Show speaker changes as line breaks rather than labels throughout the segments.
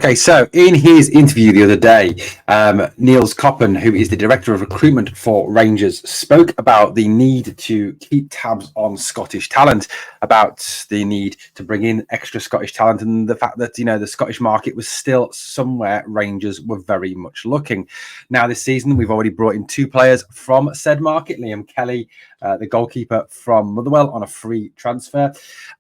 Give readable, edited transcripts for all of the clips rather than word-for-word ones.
Okay, so in his interview the other day, Niels Koppen, who is the director of recruitment for Rangers, spoke about the need to keep tabs on Scottish talent, about the need to bring in extra Scottish talent, and the fact that, the Scottish market was still somewhere Rangers were very much looking. Now, this season, we've already brought in two players from said market, Liam Kelly, the goalkeeper from Motherwell, on a free transfer,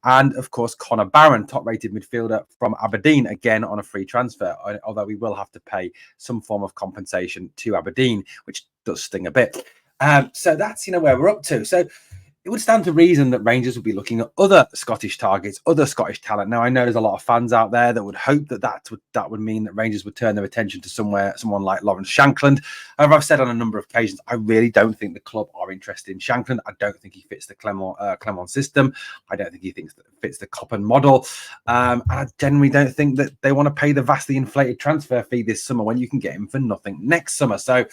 and of course Connor Barron, top-rated midfielder from Aberdeen, again on a free transfer, although we will have to pay some form of compensation to Aberdeen, which does sting a bit. So that's where we're up to. So it would stand to reason that Rangers would be looking at other Scottish targets, other Scottish talent. Now, I know there's a lot of fans out there that would hope that would mean that Rangers would turn their attention to someone like Lawrence Shankland. However, I've said on a number of occasions, I really don't think the club are interested in Shankland. I don't think he fits the Clermont system. I don't think he fits the Koppen model. And I generally don't think that they want to pay the vastly inflated transfer fee this summer when you can get him for nothing next summer. So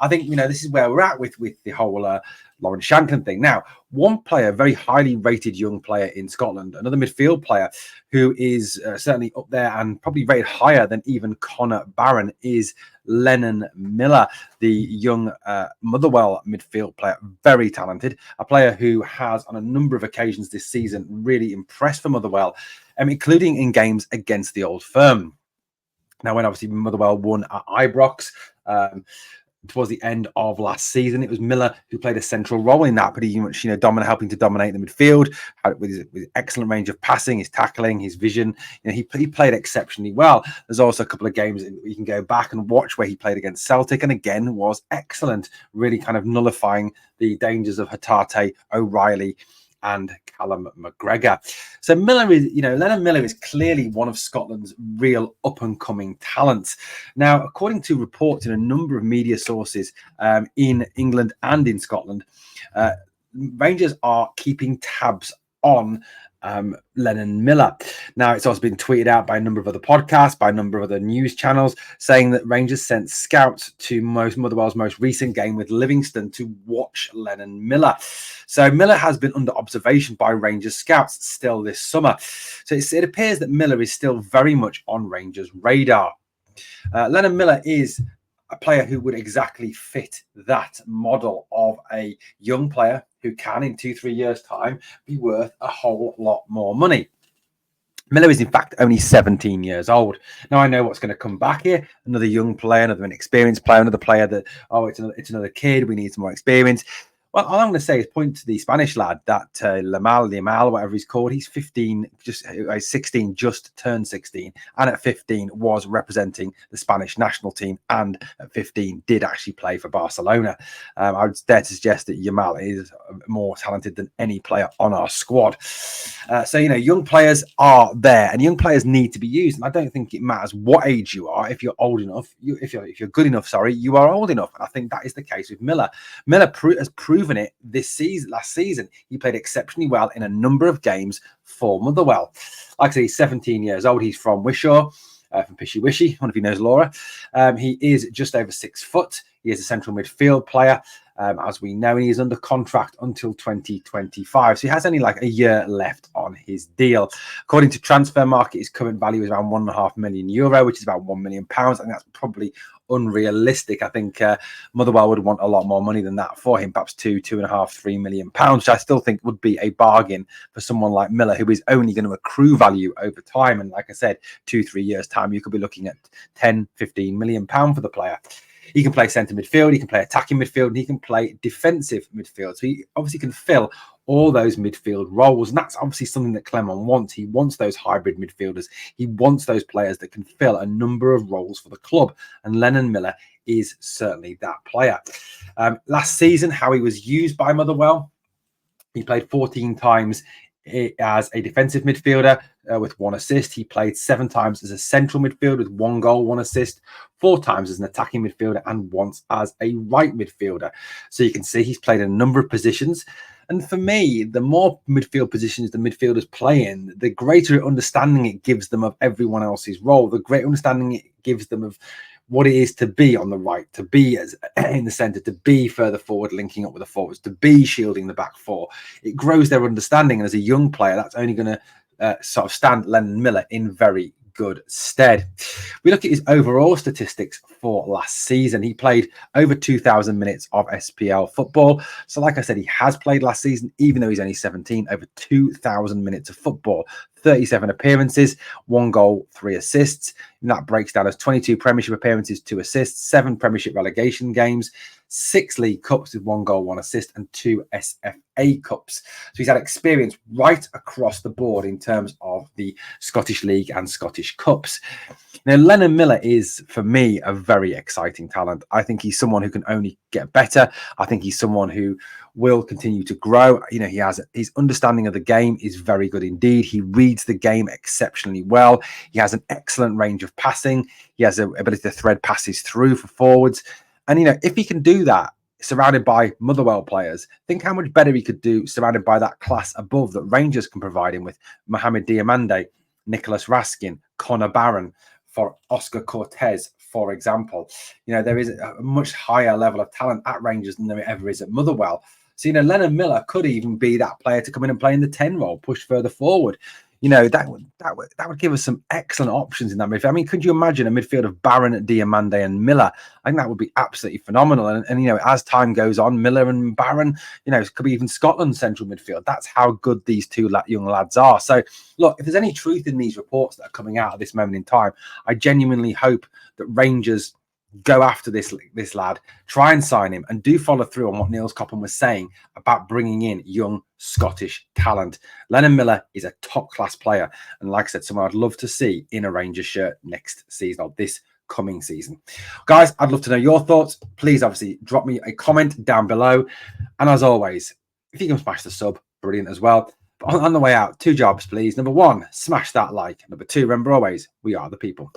I think, this is where we're at with the whole Lawrence Shankland thing. Now, one player, very highly rated young player in Scotland, another midfield player who is certainly up there and probably rated higher than even Connor Barron, is Lennon Miller, the young Motherwell midfield player, very talented, a player who has on a number of occasions this season really impressed for Motherwell, including in games against the Old Firm. Now, when obviously Motherwell won at Ibrox, towards the end of last season, it was Miller who played a central role in that, pretty much, helping to dominate the midfield with his excellent range of passing, his tackling, his vision. He played exceptionally well. There's also a couple of games that you can go back and watch where he played against Celtic, and again was excellent, really kind of nullifying the dangers of Hatate, O'Reilly, and Callum McGregor. So Lennon Miller is clearly one of Scotland's real up-and-coming talents. Now, according to reports in a number of media sources in England and in Scotland, Rangers are keeping tabs on Lennon Miller. Now, it's also been tweeted out by a number of other podcasts, by a number of other news channels, saying that Rangers sent scouts to Motherwell's most recent game with Livingston to watch Lennon Miller. So Miller has been under observation by Rangers scouts still this summer. So it appears that Miller is still very much on Rangers' radar. Lennon Miller is a player who would exactly fit that model of a young player who can, in 2-3 years' time, be worth a whole lot more money. Miller is, in fact, only 17 years old. Now, I know what's going to come back here. Another young player, another inexperienced player, another player that, it's another kid. We need some more experience. Well, all I'm going to say is point to the Spanish lad, that Limal, whatever he's called. He's 15, just 16, just turned 16. And at 15 was representing the Spanish national team. And at 15 did actually play for Barcelona. I would dare to suggest that Yamal is more talented than any player on our squad. So, young players are there and young players need to be used. And I don't think it matters what age you are. If you're old enough, if you're good enough, you are old enough. And I think that is the case with Miller. Miller has proven it last season. He played exceptionally well in a number of games for Motherwell. Like I say, he's 17 years old. He's from Wishaw, from Pishy Wishy. I wonder if he knows Laura. He is just over 6 foot. He is a central midfield player, as we know, and he is under contract until 2025. So he has only like a year left on his deal. According to Transfer Market, his current value is around €1.5 million, which is about £1 million. I think that's probably unrealistic. I think Motherwell would want a lot more money than that for him, perhaps £2.5, £3 million, which I still think would be a bargain for someone like Miller, who is only going to accrue value over time. And like I said, 2-3 years' time, you could be looking at £10-15 million for the player. He can play centre midfield, he can play attacking midfield, and he can play defensive midfield. So he obviously can fill all those midfield roles. And that's obviously something that Clermont wants. He wants those hybrid midfielders. He wants those players that can fill a number of roles for the club. And Lennon Miller is certainly that player. Last season, how he was used by Motherwell, he played 14 times as a defensive midfielder with 1 assist. He played 7 times as a central midfielder with 1 goal, 1 assist, 4 times as an attacking midfielder, and once as a right midfielder. So you can see he's played a number of positions. And for me, the more midfield positions the midfielders play in, the greater understanding it gives them of everyone else's role, the greater understanding it gives them of what it is to be on the right, to be as in the centre, to be further forward, linking up with the forwards, to be shielding the back four. It grows their understanding. And as a young player, that's only going to sort of stand Lennon Miller in very good stead. We look at his overall statistics for last season. He played over 2,000 minutes of SPL football. So like I said, he has played last season, even though he's only 17, over 2,000 minutes of football, 37 appearances, 1 goal, 3 assists. And that breaks down as 22 Premiership appearances, 2 assists, 7 Premiership relegation games, 6 League Cups with 1 goal, 1 assist, and 2 SFA Cups. So he's had experience right across the board in terms of the Scottish League and Scottish Cups. Now, Lennon Miller is, for me, a very exciting talent. I think he's someone who can only get better. I think he's someone who will continue to grow. You know, he has his understanding of the game is very good indeed. He reads the game exceptionally well. He has an excellent range of passing. He has the ability to thread passes through for forwards. And, you know, if he can do that, surrounded by Motherwell players, think how much better he could do surrounded by that class above that Rangers can provide him with Mohamed Diamande, Nicholas Raskin, Connor Barron, for Oscar Cortez, for example. You know, there is a much higher level of talent at Rangers than there ever is at Motherwell. So, you know, Lennon Miller could even be that player to come in and play in the 10 role, push further forward. You know, that would give us some excellent options in that midfield. I mean, could you imagine a midfield of Barron, Diamande, and Miller? I think that would be absolutely phenomenal. And you know, as time goes on, Miller and Barron, you know, it could be even Scotland's central midfield. That's how good these two young lads are. So, look, if there's any truth in these reports that are coming out at this moment in time, I genuinely hope that Rangers go after this lad, try and sign him, and do follow through on what Niels Coppen was saying about bringing in young Scottish talent. Lennon Miller is a top-class player, and like I said, someone I'd love to see in a Rangers shirt next season, or this coming season. Guys, I'd love to know your thoughts. Please, obviously, drop me a comment down below. And as always, if you can smash the sub, brilliant as well. But on the way out, 2 jobs, please. Number 1, smash that like. Number 2, remember always, we are the people.